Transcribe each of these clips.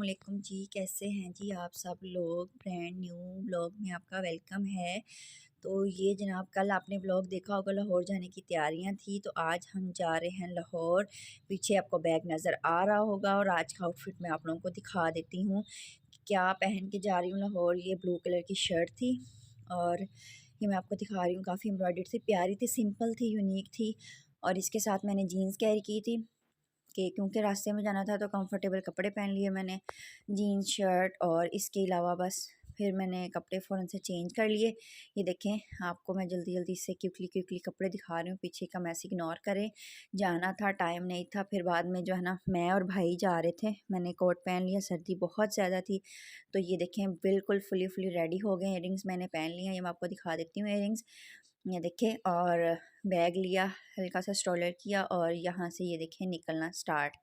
अस्सलामुअलैकुम जी, कैसे हैं जी आप सब लोग। ब्रांड न्यू व्लॉग में आपका वेलकम है। तो ये जनाब कल आपने व्लॉग देखा होगा, लाहौर जाने की तैयारियां थी, तो आज हम जा रहे हैं लाहौर। पीछे आपको बैग नज़र आ रहा होगा और आज का आउटफिट मैं आप लोगों को दिखा देती हूँ क्या पहन के जा रही हूँ लाहौर। ये ब्लू कलर की शर्ट थी और ये मैं आपको दिखा रही हूँ, काफ़ी एम्ब्रॉयडर्ड थी, प्यारी थी, सिंपल थी, यूनिक थी। और इसके साथ मैंने जीन्स कैरी की थी कि क्योंकि रास्ते में जाना था तो कंफर्टेबल कपड़े पहन लिए मैंने, जीन्स शर्ट। और इसके अलावा बस फिर मैंने कपड़े फ़ौरन से चेंज कर लिए। ये देखें, आपको मैं जल्दी जल्दी से क्विकली कपड़े दिखा रही हूँ, पीछे का मैस इग्नोर करें। जाना था, टाइम नहीं था, फिर बाद में जो है ना मैं और भाई जा रहे थे, मैंने कोट पहन लिया, सर्दी बहुत ज़्यादा थी। तो ये देखें बिल्कुल फुली रेडी हो गए। इयरिंग्स मैंने पहन लिया, ये मैं आपको दिखा देती हूँ इयरिंग्स। ये देखें, और बैग लिया, हल्का सा स्ट्रोलर किया और यहाँ से ये देखें निकलना स्टार्ट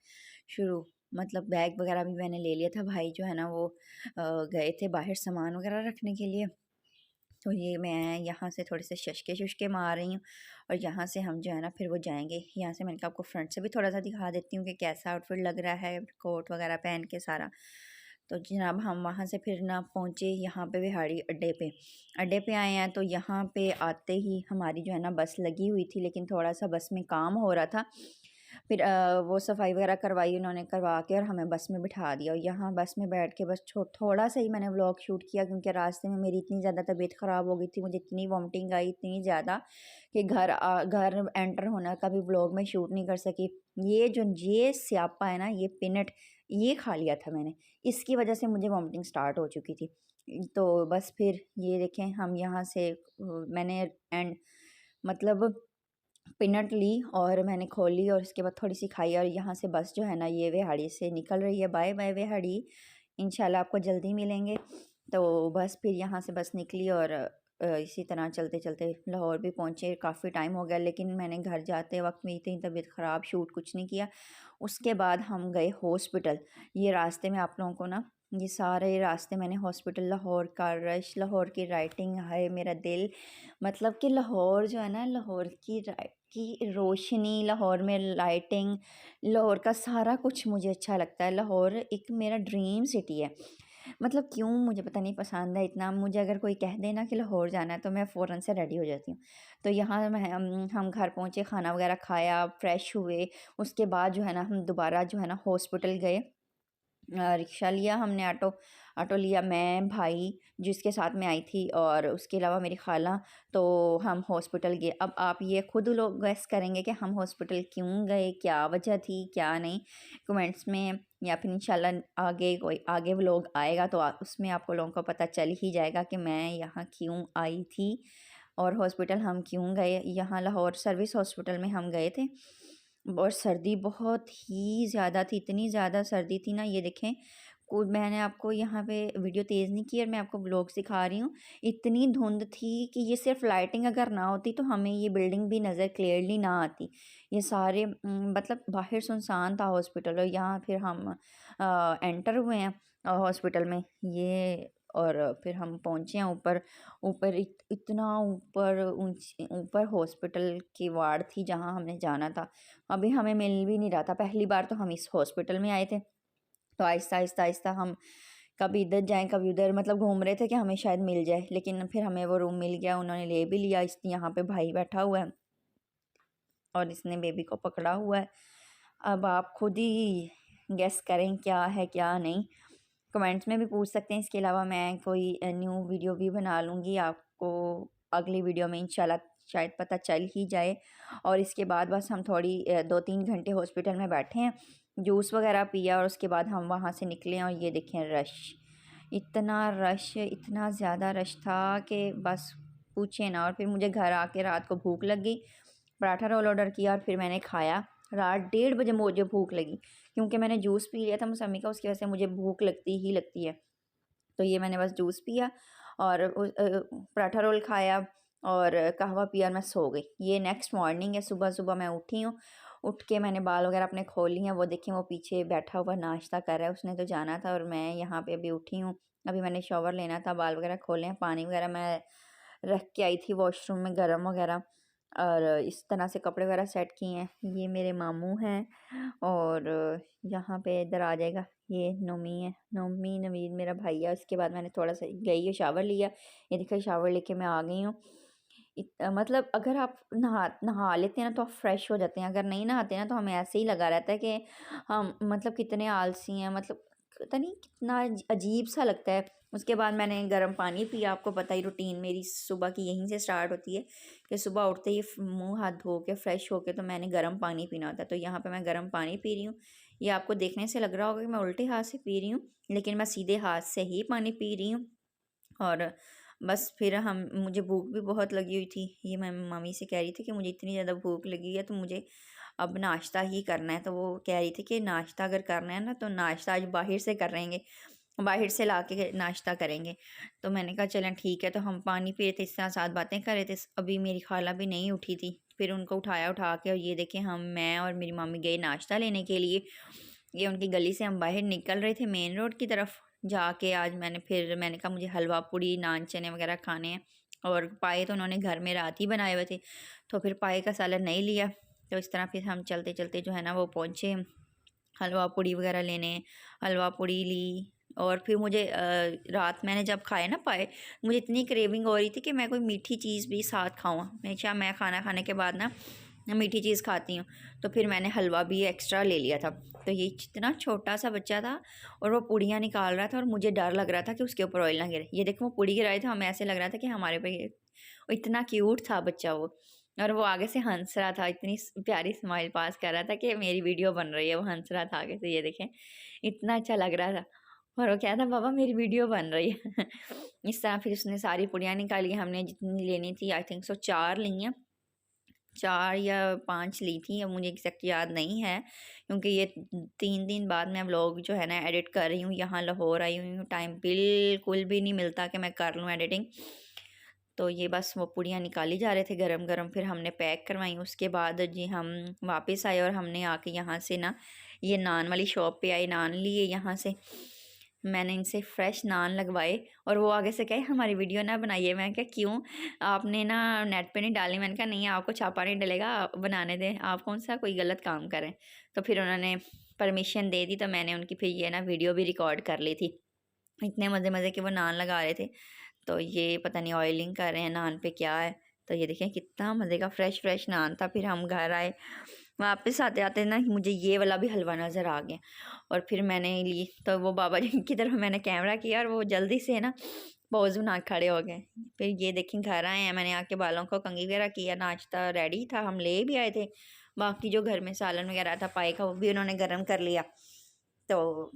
शुरू। मतलब बैग वगैरह भी मैंने ले लिया था, भाई जो है ना वो गए थे बाहर सामान वगैरह रखने के लिए। तो ये मैं यहाँ से थोड़े से शशके शुशके मार रही हूँ और यहाँ से हम जो है ना फिर वो जाएंगे। यहाँ से मैंने कहा आपको फ्रंट से भी थोड़ा सा दिखा देती हूँ कि कैसा आउटफिट लग रहा है, कोट वगैरह पहन के सारा। तो जनाब हम वहाँ से फिर ना पहुँचे यहाँ पे बिहाड़ी अड्डे पे आए हैं। तो यहाँ पे आते ही हमारी जो है ना बस लगी हुई थी, लेकिन थोड़ा सा बस में काम हो रहा था। फिर वो सफाई वगैरह करवाई उन्होंने, करवा के और हमें बस में बिठा दिया। और यहाँ बस में बैठ के बस थोड़ा सा ही मैंने व्लॉग शूट किया, क्योंकि रास्ते में मेरी इतनी ज़्यादा तबीयत ख़राब हो गई थी, मुझे इतनी वॉमिटिंग आई इतनी ज़्यादा कि घर एंटर होना का भी व्लॉग में शूट नहीं कर सकी। ये स्यापा है ना, ये पिनट, ये खा लिया था मैंने, इसकी वजह से मुझे वॉमिटिंग स्टार्ट हो चुकी थी। तो बस फिर ये देखें हम यहाँ से मैंने एंड मतलब पिनट ली और मैंने खोली और उसके बाद थोड़ी सी खाई। और यहाँ से बस जो है ना ये वेहाड़ी से निकल रही है। बाय बाय वेहाड़ी, इंशाल्लाह आपको जल्दी मिलेंगे। तो बस फिर यहाँ से बस निकली और इसी तरह चलते चलते लाहौर भी पहुँचे। काफ़ी टाइम हो गया, लेकिन मैंने घर जाते वक्त मेरी इतनी तबीयत ख़राब, शूट कुछ नहीं किया। उसके बाद हम गए हॉस्पिटल। ये रास्ते में आप लोगों को ना, ये सारे रास्ते मैंने हॉस्पिटल, लाहौर का रश, लाहौर की राइटिंग, है मेरा दिल। मतलब कि लाहौर जो है ना, लाहौर की रोशनी, लाहौर में लाइटिंग, लाहौर का सारा कुछ मुझे अच्छा लगता है। लाहौर एक मेरा ड्रीम सिटी है। मतलब क्यों मुझे पता नहीं, पसंद है इतना। मुझे अगर कोई कह देना कि लाहौर जाना है तो मैं फ़ौरन से रेडी हो जाती हूँ। तो यहाँ हम घर पहुँचे, खाना वगैरह खाया, फ्रेश हुए। उसके बाद जो है ना हम दोबारा जो है ना हॉस्पिटल गए। रिक्शा लिया हमने, ऑटो लिया, मैं, भाई जिसके साथ में आई थी और उसके अलावा मेरी खाला। तो हम हॉस्पिटल गए। अब आप ये खुद लोग गैस करेंगे कि हम हॉस्पिटल क्यों गए, क्या वजह थी क्या नहीं, कमेंट्स में, या फिर इंशाल्लाह आगे व्लॉग आएगा तो उसमें आपको लोगों को पता चल ही जाएगा कि मैं यहाँ क्यों आई थी और हॉस्पिटल हम क्यों गए। यहाँ लाहौर सर्विस हॉस्पिटल में हम गए थे। और सर्दी बहुत ही ज़्यादा थी, इतनी ज़्यादा सर्दी थी ना, ये देखें मैंने आपको यहाँ पे वीडियो तेज़ नहीं की और मैं आपको व्लॉग सिखा रही हूँ। इतनी धुंध थी कि ये सिर्फ लाइटिंग अगर ना होती तो हमें ये बिल्डिंग भी नज़र क्लियरली ना आती। ये सारे मतलब बाहर सुनसान था हॉस्पिटल। और यहाँ फिर हम एंटर हुए हैं हॉस्पिटल में ये। और फिर हम पहुँचे हैं ऊपर। इतना ऊपर हॉस्पिटल की वार्ड थी जहाँ हमने जाना था। अभी हमें मिल भी नहीं रहा था, पहली बार तो हम इस हॉस्पिटल में आए थे। तो आहिस्ता हम कभी इधर जाएं कभी उधर, मतलब घूम रहे थे कि हमें शायद मिल जाए, लेकिन फिर हमें वो रूम मिल गया, उन्होंने ले भी लिया। यहाँ पे भाई बैठा हुआ है और इसने बेबी को पकड़ा हुआ है। अब आप खुद ही गेस करें क्या है क्या नहीं, कमेंट्स में भी पूछ सकते हैं। इसके अलावा मैं कोई न्यू वीडियो भी बना लूँगी, आपको अगली वीडियो में इंशाल्लाह शायद पता चल ही जाए। और इसके बाद बस हम थोड़ी 2-3 घंटे हॉस्पिटल में बैठे हैं, जूस वगैरह पिया और उसके बाद हम वहाँ से निकले। और ये देखें रश, इतना रश, इतना ज़्यादा रश था कि बस पूछे ना। और फिर मुझे घर आके रात को भूख लग गई, पराठा रोल ऑर्डर किया और फिर मैंने खाया। रात 1:30 बजे मुझे भूख लगी, क्योंकि मैंने जूस पी लिया था मौसमी का, उसकी वजह से मुझे भूख लगती ही लगती है। तो ये मैंने बस जूस पिया और पराठा रोल खाया और कहवा पिया और मैं सो गई। ये नेक्स्ट मॉर्निंग है, सुबह मैं उठी हूँ। उठ के मैंने बाल वगैरह अपने खोल लिए हैं। वो देखें वो पीछे बैठा हुआ नाश्ता कर रहा है, उसने तो जाना था और मैं यहाँ पे अभी उठी हूँ। अभी मैंने शॉवर लेना था, बाल वगैरह खोले हैं, पानी वगैरह मैं रख के आई थी वॉशरूम में गर्म वगैरह। और इस तरह से कपड़े वगैरह सेट किए हैं। ये मेरे मामू हैं और यहाँ पे इधर आ जाएगा, ये नोमी है, नोमी नवीद मेरा भाई है। उसके बाद मैंने थोड़ा सा गई है, शावर लिया, ये देखो शावर लेके मैं आ गई हूँ। मतलब अगर आप नहा नहा लेते हैं ना तो आप फ्रेश हो जाते हैं, अगर नहीं नहाते ना तो हमें ऐसे ही लगा रहता है कि हम मतलब कितने आलसी हैं, मतलब पता नहीं कितना अजीब सा लगता है। उसके बाद मैंने गर्म पानी पिया। आपको पता ही रूटीन मेरी सुबह की यहीं से स्टार्ट होती है कि सुबह उठते ही मुंह हाथ धो के फ्रेश होके तो मैंने गर्म पानी पीना होता है। तो यहाँ पे मैं गर्म पानी पी रही हूँ। ये आपको देखने से लग रहा होगा कि मैं उल्टे हाथ से पी रही हूँ, लेकिन मैं सीधे हाथ से ही पानी पी रही हूँ। और बस फिर हम मुझे भूख भी बहुत लगी हुई थी। ये मैं मम्मी से कह रही थी कि मुझे इतनी ज़्यादा भूख लगी है तो मुझे अब नाश्ता ही करना है। तो वो कह रही थी कि नाश्ता अगर करना है ना तो नाश्ता आज बाहर से करेंगे, बाहर से ला के नाश्ता करेंगे। तो मैंने कहा चलें ठीक है। तो हम पानी पी रहे थे, इस तरह साथ बातें कर रहे थे। अभी मेरी खाला भी नहीं उठी थी, फिर उनको उठाया, उठा के और ये देखें मैं और मेरी मम्मी गए नाश्ता लेने के लिए। ये उनकी गली से हम बाहर निकल रहे थे मेन रोड की तरफ जाके। आज मैंने कहा मुझे हलवा पूड़ी नान चने वगैरह खाने हैं। और पाए तो उन्होंने घर में रात ही बनाए हुए थे, तो फिर पाए का सालन नहीं लिया। तो इस तरह फिर हम चलते चलते जो है ना वो पहुँचे हलवा पूड़ी वगैरह लेने। हलवा पूड़ी ली और फिर मुझे रात मैंने जब खाए ना पाए, मुझे इतनी क्रेविंग हो रही थी कि मैं कोई मीठी चीज़ भी साथ खाऊँ। हमेशा मैं खाना खाने के बाद ना मीठी चीज़ खाती हूँ, तो फिर मैंने हलवा भी एक्स्ट्रा ले लिया था। तो ये इतना छोटा सा बच्चा था और वो पूड़ियाँ निकाल रहा था और मुझे डर लग रहा था कि उसके ऊपर ऑयल ना गिरे। ये देखो वो पूड़ी गिराए थे, हमें ऐसे लग रहा था कि हमारे पे वो इतना क्यूट था बच्चा वो। और वो आगे से हंस रहा था, इतनी प्यारी स्माइल पास कर रहा था कि मेरी वीडियो बन रही है। वो हंस रहा था आगे से, ये देखें इतना अच्छा लग रहा था। और वो कह था पापा मेरी वीडियो बन रही है। इस तरह फिर उसने सारी पुड़ियाँ निकाली, हमने जितनी लेनी थी आई थिंक सो 4 ली हैं, 4 या 5 ली थी, अब मुझे एग्जैक्ट याद नहीं है क्योंकि ये 3 दिन बाद मैं व्लॉग जो है ना एडिट कर रही हूँ। यहाँ लाहौर आई हुई हूँ, टाइम बिल्कुल भी नहीं मिलता कि मैं कर लूँ एडिटिंग। तो ये बस वो पूड़ियाँ निकाली जा रहे थे गरम गरम, फिर हमने पैक करवाई। उसके बाद जी हम वापस आए और हमने आके यहाँ से ना ये नान वाली शॉप पे आए, नान लिए यहाँ से। मैंने इनसे फ्रेश नान लगवाए और वो आगे से कहे हमारी वीडियो ना बनाइए। मैं क्या क्यों, आपने ना नेट पे नहीं डाली। मैंने कहा नहीं आपको छापा नहीं डलेगा, आप बनाने दें, आप कौन सा कोई गलत काम करें। तो फिर उन्होंने परमिशन दे दी, तो मैंने उनकी फिर ये ना वीडियो भी रिकॉर्ड कर ली थी। इतने मज़े मज़े के वो नान लगा रहे थे। तो ये पता नहीं ऑयलिंग कर रहे हैं नान पे क्या है। तो ये देखें कितना मज़े का फ्रेश फ्रेश नान था। फिर हम घर आए, वापस आते आते ना मुझे ये वाला भी हलवा नज़र आ गया और फिर मैंने ली। तो वो बाबा जी की तरफ मैंने कैमरा किया और वो जल्दी से ना पोज बना के खड़े हो गए। फिर ये देखें घर आए हैं, मैंने आके बालों को कंघी वगैरह किया, नाश्ता रेडी था, हम ले भी आए थे। बाकी जो घर में सालन वगैरह था पाए का वो भी उन्होंने गर्म कर लिया। तो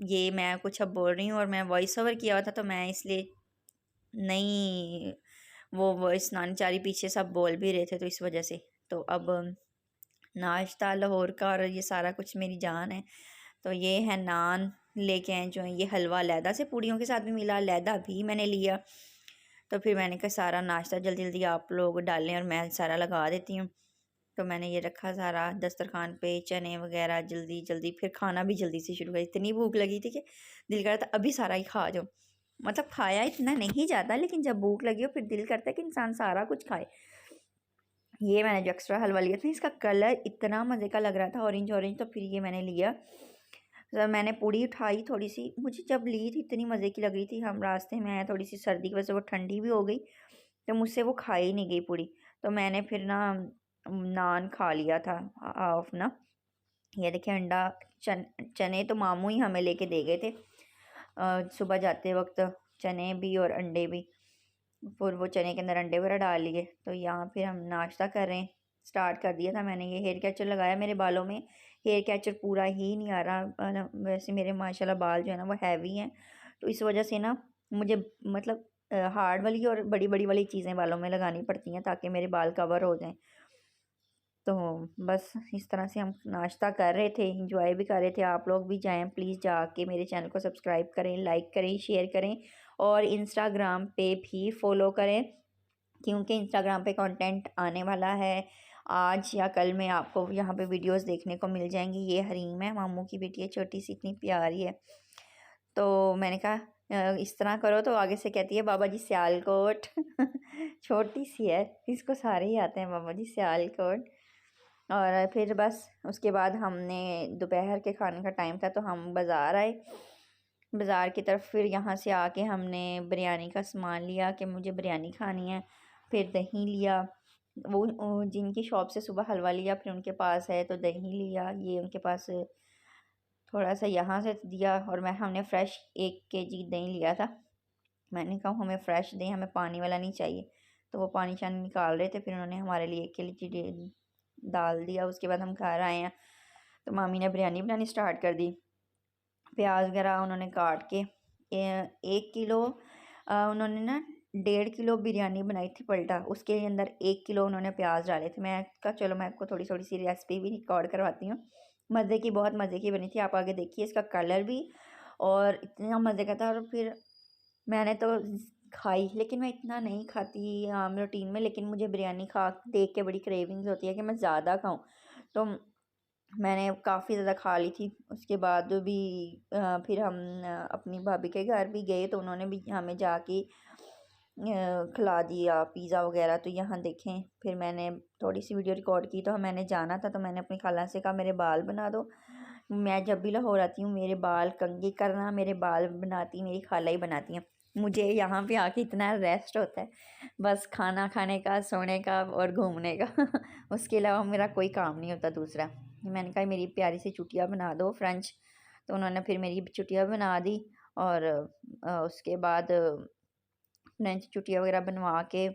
ये मैं कुछ अब बोल रही हूँ और मैं वॉइस ओवर किया हुआ था तो मैं इसलिए नहीं, वो वॉइस नानी पीछे सब बोल भी रहे थे तो इस वजह से। तो अब नाश्ता लाहौर का और ये सारा कुछ मेरी जान है। तो ये है नान लेके आए जो है, ये हलवा लैदा से पूड़ियों के साथ भी मिला, लैदा भी मैंने लिया। तो फिर मैंने कहा सारा नाश्ता जल्दी जल्दी आप लोग डालें और मैं सारा लगा देती हूँ। तो मैंने ये रखा सारा दस्तरखान पे, चने वगैरह जल्दी जल्दी, फिर खाना भी जल्दी से शुरू कर। इतनी भूख लगी थी कि दिल कर रहा था अभी सारा ही खा जाओ। मतलब खाया इतना नहीं जाता, लेकिन जब भूख लगी हो फिर दिल करता है कि इंसान सारा कुछ खाए। ये मैंने जो एक्स्ट्रा हलवा लिया था इसका कलर इतना मज़े का लग रहा था, ऑरेंज ऑरेंज। तो फिर ये मैंने लिया। तो मैंने पूड़ी उठाई थोड़ी सी, मुझे जब ली थी इतनी मज़े की लग रही थी। हम रास्ते में आए, थोड़ी सी सर्दी की वजह से वो ठंडी भी हो गई, तो मुझसे वो खाई नहीं गई पूड़ी। तो मैंने फिर ना नान खा लिया था हाफ ना। ये देखिए अंडा चने तो मामू ही हमें लेके दे गए थे सुबह जाते वक्त, चने भी और अंडे भी। फिर वो चने के अंदर अंडे वगैरह डाल लिए। तो यहाँ फिर हम नाश्ता कर रहे हैं, स्टार्ट कर दिया था मैंने। ये हेयर कैचर लगाया मेरे बालों में, हेयर कैचर पूरा ही नहीं आ रहा। वैसे मेरे माशाल्लाह बाल जो है ना वो हैवी हैं, तो इस वजह से ना मुझे मतलब हार्ड वाली और बड़ी बड़ी वाली चीज़ें बालों में लगानी पड़ती हैं ताकि मेरे बाल कवर हो जाएं। तो बस इस तरह से हम नाश्ता कर रहे थे, इंजॉय भी कर रहे थे। आप लोग भी जाएं प्लीज़, जाके मेरे चैनल को सब्सक्राइब करें, लाइक करें, शेयर करें और इंस्टाग्राम पे भी फॉलो करें क्योंकि इंस्टाग्राम पे कंटेंट आने वाला है। आज या कल में आपको यहाँ पे वीडियोस देखने को मिल जाएंगी। ये हरीम है, मामू की बेटी है, छोटी सी, इतनी प्यारी है। तो मैंने कहा इस तरह करो, तो आगे से कहती है बाबा जी सियालकोट। छोटी सी है, इसको सारे ही आते हैं मामा जी, सियालकोट। और फिर बस उसके बाद हमने दोपहर के खाने का टाइम था तो हम बाज़ार आए। बाज़ार की तरफ फिर यहाँ से आके हमने बिरयानी का सामान लिया कि मुझे बिरयानी खानी है। फिर दही लिया, वो जिनकी शॉप से सुबह हलवा लिया फिर उनके पास है तो दही लिया, ये उनके पास थोड़ा सा यहाँ से दिया। और हमने फ़्रेश 1 kg दही लिया था। मैंने कहा हमें फ़्रेश दें, हमें पानी वाला नहीं चाहिए। तो वो पानी शानी निकाल रहे थे, फिर उन्होंने हमारे लिए 1 kg डाल दिया। उसके बाद हम घर आए हैं तो मामी ने बिरयानी बनानी स्टार्ट कर दी। प्याज वगैरह उन्होंने काट के 1 किलो उन्होंने ना 1.5 किलो बिरयानी बनाई थी पलटा, उसके अंदर 1 किलो उन्होंने प्याज डाले थे। मैं कहा चलो मैं आपको थोड़ी थोड़ी सी रेसिपी भी रिकॉर्ड करवाती हूँ। मज़े की, बहुत मज़े की बनी थी, आप आगे देखिए। इसका कलर भी और इतना मज़े का था। और फिर मैंने तो खाई, लेकिन मैं इतना नहीं खाती आम रूटीन में, लेकिन मुझे बिरयानी खा देख के बड़ी क्रेविंग्स होती है कि मैं ज़्यादा खाऊं। तो मैंने काफ़ी ज़्यादा खा ली थी। उसके बाद भी फिर हम अपनी भाभी के घर भी गए तो उन्होंने भी हमें जाके खिला दिया पिज़्ज़ा वगैरह। तो यहाँ देखें, फिर मैंने थोड़ी सी वीडियो रिकॉर्ड की। तो मैंने जाना था तो मैंने अपनी खाला से कहा मेरे बाल बना दो। मैं जब भी लाहौर आती हूँ मेरे बाल कंघी करना, मेरे बाल बनाती मेरी खाला ही बनाती हैं। मुझे यहाँ पे आके इतना रेस्ट होता है, बस खाना खाने का, सोने का और घूमने का उसके अलावा मेरा कोई काम नहीं होता दूसरा। मैंने कहा मेरी प्यारी सी चुटिया बना दो फ्रेंच। तो उन्होंने फिर मेरी चुटिया बना दी। और उसके बाद फ्रेंच चुटिया वगैरह बनवा के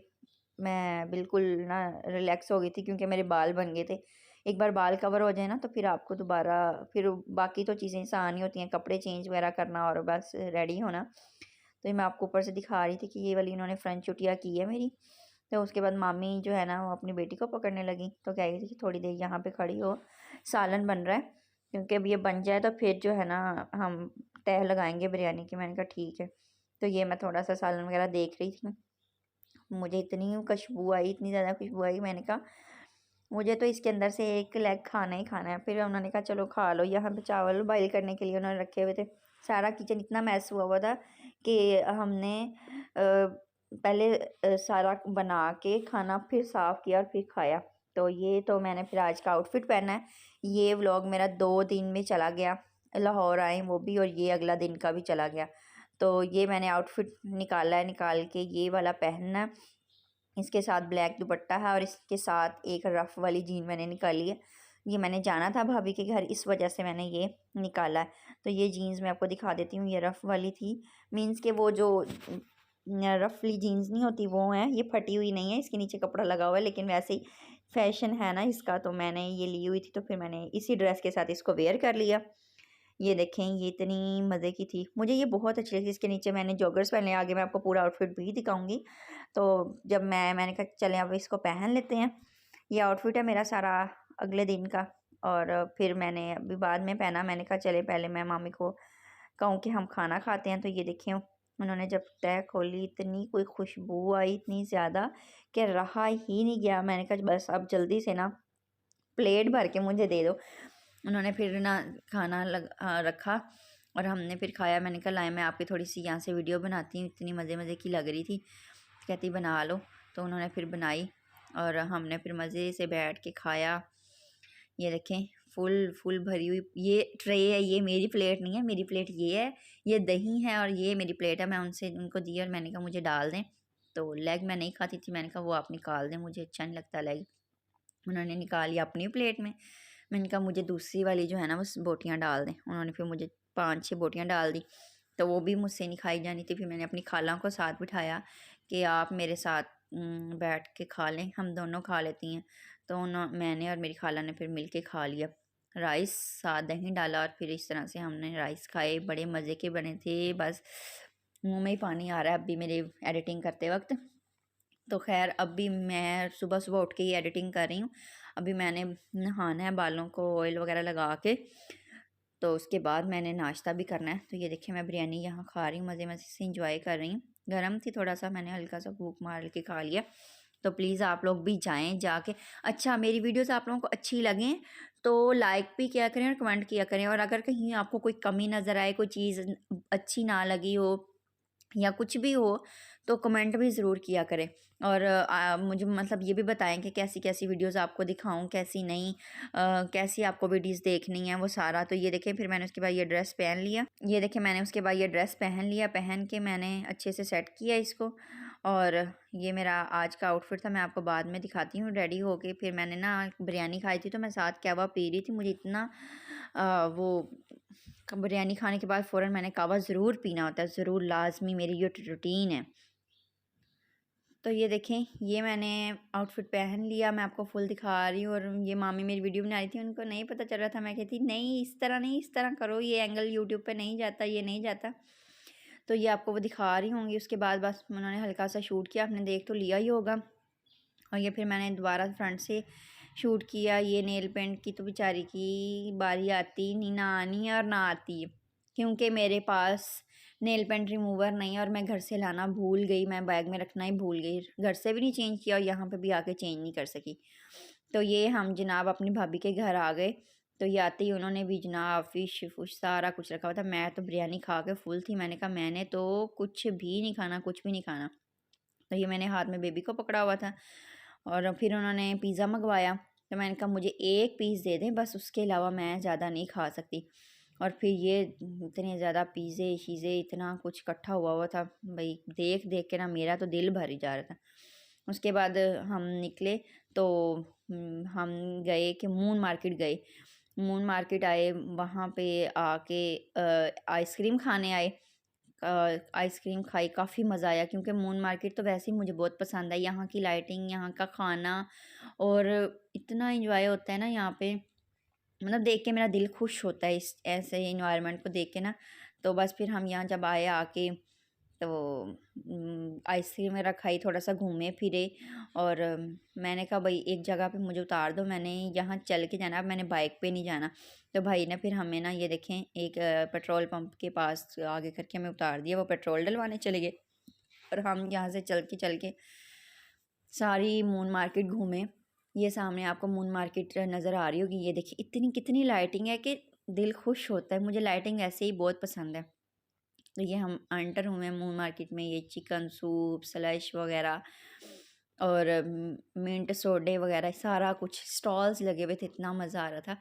मैं बिल्कुल ना रिलैक्स हो गई थी, क्योंकि मेरे बाल बन गए थे। एक बार बाल कवर हो जाए ना तो फिर आपको दोबारा फिर बाकी तो चीज़ें आसान ही होती हैं, कपड़े चेंज वगैरह करना और बस रेडी होना। तो ये मैं आपको ऊपर से दिखा रही थी कि ये वाली इन्होंने फ्रेंच चुटिया की है मेरी। तो उसके बाद मामी जो है ना वो अपनी बेटी को पकड़ने लगी, तो कह रही थी कि थोड़ी देर यहाँ पे खड़ी हो, सालन बन रहा है, क्योंकि अब ये बन जाए तो फिर जो है ना हम तह लगाएंगे बिरयानी की। मैंने कहा ठीक है। तो ये मैं थोड़ा सा सालन वगैरह देख रही थी, मुझे इतनी खुशबू आई, इतनी ज़्यादा खुशबू आई, मैंने कहा मुझे तो इसके अंदर से एक लेग खाना ही खाना है। फिर उन्होंने कहा चलो खा लो। यहाँ पे चावल बॉईल करने के लिए उन्होंने रखे हुए थे। सारा किचन इतना मैस हुआ हुआ था कि हमने पहले सारा बना के खाना फिर साफ़ किया और फिर खाया। तो ये तो मैंने फिर आज का आउटफिट पहना है। ये व्लॉग मेरा 2 दिन में चला गया, लाहौर आए वो भी, और ये अगला दिन का भी चला गया। तो ये मैंने आउटफिट निकाला है, निकाल के ये वाला पहनना है। इसके साथ ब्लैक दुपट्टा है और इसके साथ एक रफ़ वाली जीन मैंने निकाली है। ये मैंने जाना था भाभी के घर, इस वजह से मैंने ये निकाला है। तो ये जीन्स मैं आपको दिखा देती हूँ, ये रफ़ वाली थी, मीन्स के वो जो रफ़ली जीन्स नहीं होती वो है। ये फटी हुई नहीं है, इसके नीचे कपड़ा लगा हुआ है, लेकिन वैसे ही फ़ैशन है ना इसका, तो मैंने ये ली हुई थी। तो फिर मैंने इसी ड्रेस के साथ इसको वेयर कर लिया। ये देखें, ये इतनी मज़े की थी, मुझे ये बहुत अच्छी लगी। इसके नीचे मैंने जॉगर्स पहने, आगे मैं आपको पूरा आउटफिट भी दिखाऊंगी। तो जब मैंने कहा चलें अब इसको पहन लेते हैं। ये आउटफिट है मेरा सारा अगले दिन का। और फिर मैंने अभी बाद में पहना, मैंने कहा चले पहले मैं मामी को कहूँ कि हम खाना खाते हैं। तो ये देखें, उन्होंने जब तह खोली इतनी कोई खुशबू आई इतनी ज़्यादा कि रहा ही नहीं गया। मैंने कहा बस अब जल्दी से ना प्लेट भर के मुझे दे दो। उन्होंने फिर ना खाना रखा और हमने फिर खाया। मैंने कहा लाए मैं आपकी थोड़ी सी यहाँ से वीडियो बनाती हूँ, इतनी मज़े मज़े की लग रही थी। कहती बना लो, तो उन्होंने फिर बनाई और हमने फिर मज़े से बैठ के खाया। ये देखें, फुल फुल भरी हुई ये ट्रे है, ये मेरी प्लेट नहीं है, मेरी प्लेट ये है, ये दही है और ये मेरी प्लेट है। मैं उनको दी और मैंने कहा मुझे डाल दें। तो लेग मैं नहीं खाती थी, मैंने कहा वो आप निकाल दें, मुझे अच्छा नहीं लगता लेग। उन्होंने निकाल लिया अपनी प्लेट में। मैंने कहा मुझे दूसरी वाली जो है ना वो बोटियाँ डाल दें। उन्होंने फिर मुझे 5-6 बोटियाँ डाल दी, तो वो भी मुझसे नहीं खाई जानी थी। फिर मैंने अपनी खाला को साथ बिठाया कि आप मेरे साथ बैठ के खा लें, हम दोनों खा लेती हैं। तो मैंने और मेरी खाला ने फिर मिल के खा लिया। राइस साथ दही डाला और फिर इस तरह से हमने राइस खाए, बड़े मज़े के बने थे। बस मुँह में ही पानी आ रहा है अभी मेरे एडिटिंग करते वक्त। तो खैर अभी मैं सुबह सुबह उठ के ही एडिटिंग कर रही हूँ। अभी मैंने नहाना है, बालों को ऑयल वगैरह लगा के, तो उसके बाद मैंने नाश्ता भी करना है। तो ये देखिए मैं बिरयानी यहाँ खा रही हूँ, मज़े मज़े से इंजॉय कर रही हूँ। गर्म थी थोड़ा सा, मैंने हल्का सा फूक मार के खा लिया। तो प्लीज़ आप लोग भी जाएं जाके। अच्छा, मेरी वीडियोस आप लोगों को अच्छी लगें तो लाइक भी किया करें और कमेंट किया करें। और अगर कहीं आपको कोई कमी नज़र आए, कोई चीज़ अच्छी ना लगी हो या कुछ भी हो तो कमेंट भी ज़रूर किया करें। और मुझे मतलब ये भी बताएं कि कैसी कैसी वीडियोस आपको दिखाऊं, कैसी नहीं, कैसी आपको वीडियोस देखनी है वो सारा। तो ये देखें, फिर मैंने उसके बाद ये ड्रेस पहन लिया, ये देखें मैंने उसके बाद ये ड्रेस पहन लिया, पहन के मैंने अच्छे से सेट किया इसको। और ये मेरा आज का आउटफिट था, मैं आपको बाद में दिखाती हूँ रेडी हो के। फिर मैंने ना बिरयानी खाई थी तो मैं साथ कहवा पी रही थी। मुझे इतना वो बिरयानी खाने के बाद फ़ौरन मैंने कहवा ज़रूर पीना होता है, ज़रूर लाज़मी, मेरी ये रूटीन है। तो ये देखें, ये मैंने आउटफिट पहन लिया, मैं आपको फुल दिखा रही हूँ। और ये मामी मेरी वीडियो बना रही थी, उनको नहीं पता चल रहा था। मैं कहती नहीं इस तरह नहीं, इस तरह करो, ये एंगल यूट्यूब पे नहीं जाता, ये नहीं जाता। तो ये आपको वो दिखा रही होंगी। उसके बाद बस उन्होंने हल्का सा शूट किया, आपने देख तो लिया ही होगा। और ये फिर मैंने दोबारा फ्रंट से शूट किया। ये नेल पेंट की तो बेचारी की बारी आती नहीं, ना आनी है और ना आती है, क्योंकि मेरे पास नेल पेंट रिमूवर नहीं है और मैं घर से लाना भूल गई, मैं बैग में रखना ही भूल गई, घर से भी नहीं चेंज किया और यहाँ पे भी आके चेंज नहीं कर सकी। तो ये हम जनाब अपनी भाभी के घर आ गए। तो ये आते ही उन्होंने भी जनाब फ़िश फुश सारा कुछ रखा हुआ था। मैं तो बिरयानी खा के फुल थी, मैंने कहा मैंने तो कुछ भी नहीं खाना, कुछ भी नहीं खाना। तो ये मैंने हाथ में बेबी को पकड़ा हुआ था। और फिर उन्होंने पिज़्ज़ा मंगवाया, तो मैंने कहा मुझे एक पीस दे दें बस, उसके अलावा मैं ज़्यादा नहीं खा सकती। और फिर ये इतने ज़्यादा पिज़्ज़े शीज़े इतना कुछ इकट्ठा हुआ हुआ था भाई, देख देख के ना मेरा तो दिल भर ही जा रहा था। उसके बाद हम निकले तो हम गए कि मून मार्केट गए। मून मार्केट आए, वहाँ पे आके आइसक्रीम खाने आए। आइसक्रीम खाई, काफ़ी मज़ा आया, क्योंकि मून मार्केट तो वैसे ही मुझे बहुत पसंद है। यहाँ की लाइटिंग, यहाँ का खाना, और इतना एंजॉय होता है ना यहाँ पे, मतलब देख के मेरा दिल खुश होता है इस ऐसे इन्वायरमेंट को देख के ना। तो बस फिर हम यहाँ जब आए आके तो आइसक्रीम वगैरह खाई, थोड़ा सा घूमे फिरे। और मैंने कहा भाई एक जगह पे मुझे उतार दो, मैंने यहाँ चल के जाना, अब मैंने बाइक पे नहीं जाना। तो भाई ने फिर हमें ना ये देखें एक पेट्रोल पंप के पास आगे करके हमें उतार दिया, वो पेट्रोल डलवाने चले गए। और हम यहाँ से चल के सारी मून मार्केट घूमे। ये सामने आपको मून मार्केट नज़र आ रही होगी, ये देखिए इतनी कितनी लाइटिंग है कि दिल खुश होता है। मुझे लाइटिंग ऐसे ही बहुत पसंद है। तो ये हम एंटर हुए मून मार्केट में, ये चिकन सूप, स्लैश वगैरह और मिंट सोडे वगैरह सारा कुछ स्टॉल्स लगे हुए थे, इतना मज़ा आ रहा था।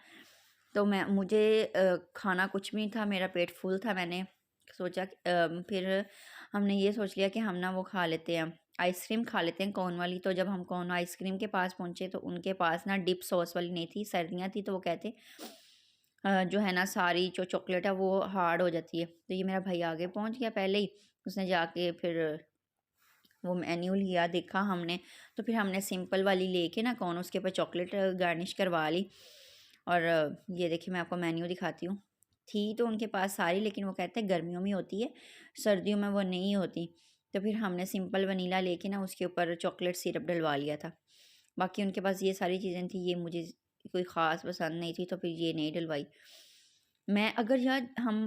तो मुझे खाना कुछ भी नहीं था, मेरा पेट फुल था। मैंने सोचा फिर हमने ये सोच लिया कि हम ना वो खा लेते हैं, आइसक्रीम खा लेते हैं कोन वाली। तो जब हम कोन आइसक्रीम के पास पहुँचे तो उनके पास ना डिप सॉस वाली नहीं थी, सर्दियाँ थी तो वो कहते जो है ना सारी जो चॉकलेट है वो हार्ड हो जाती है। तो ये मेरा भाई आगे पहुँच गया पहले ही, उसने जाके फिर वो मेन्यू लिया, देखा हमने। तो फिर हमने सिंपल वाली लेके ना कौन उसके ऊपर चॉकलेट गार्निश करवा ली। और ये देखिए मैं आपको मेन्यू दिखाती हूँ। थी तो उनके पास सारी, लेकिन वो कहते हैं गर्मियों में होती है, सर्दियों में वो नहीं होती। तो फिर हमने सिंपल वनीला लेके ना उसके ऊपर चॉकलेट सिरप डलवा लिया था। बाकी उनके पास ये सारी चीज़ें थी, ये मुझे कोई ख़ास पसंद नहीं थी तो फिर ये नहीं डलवाई। मैं अगर यार हम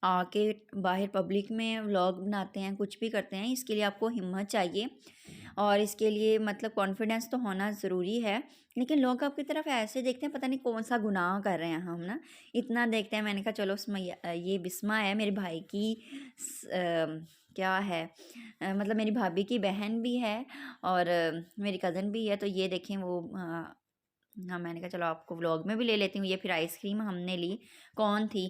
आके बाहर पब्लिक में व्लॉग बनाते हैं, कुछ भी करते हैं, इसके लिए आपको हिम्मत चाहिए और इसके लिए मतलब कॉन्फिडेंस तो होना ज़रूरी है। लेकिन लोग आपकी तरफ ऐसे देखते हैं, पता नहीं कौन सा गुनाह कर रहे हैं हम ना, इतना देखते हैं। मैंने कहा चलो ये बिस्मा है मेरे भाई की क्या है, मतलब मेरी भाभी की बहन भी है और मेरी कज़न भी है। तो ये देखें वो हाँ, मैंने कहा चलो आपको व्लॉग में भी ले लेती हूँ। ये फिर आइसक्रीम हमने ली, कौन थी,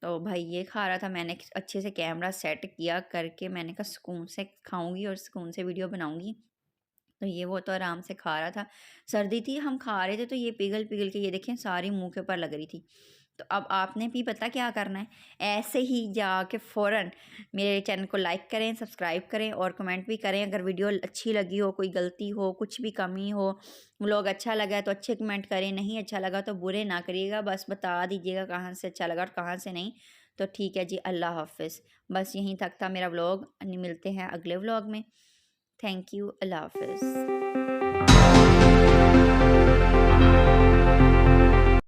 तो भाई ये खा रहा था। मैंने अच्छे से कैमरा सेट किया करके, मैंने कहा सुकून से खाऊंगी और सुकून से वीडियो बनाऊंगी। तो ये वो तो आराम से खा रहा था, सर्दी थी, हम खा रहे थे तो ये पिघल पिघल के ये देखें सारी मुंह के ऊपर लग रही थी। तो अब आपने भी पता क्या करना है, ऐसे ही जाके फ़ौरन मेरे चैनल को लाइक करें, सब्सक्राइब करें और कमेंट भी करें। अगर वीडियो अच्छी लगी हो, कोई गलती हो, कुछ भी कमी हो, व्लॉग अच्छा लगा है तो अच्छे कमेंट करें, नहीं अच्छा लगा तो बुरे ना करिएगा, बस बता दीजिएगा कहाँ से अच्छा लगा और कहाँ से नहीं। तो ठीक है जी, अल्लाह हाफ़िज़। बस यहीं तक था मेरा व्लॉग, मिलते हैं अगले व्लॉग में। थैंक यू, अल्लाह हाफ़िज़।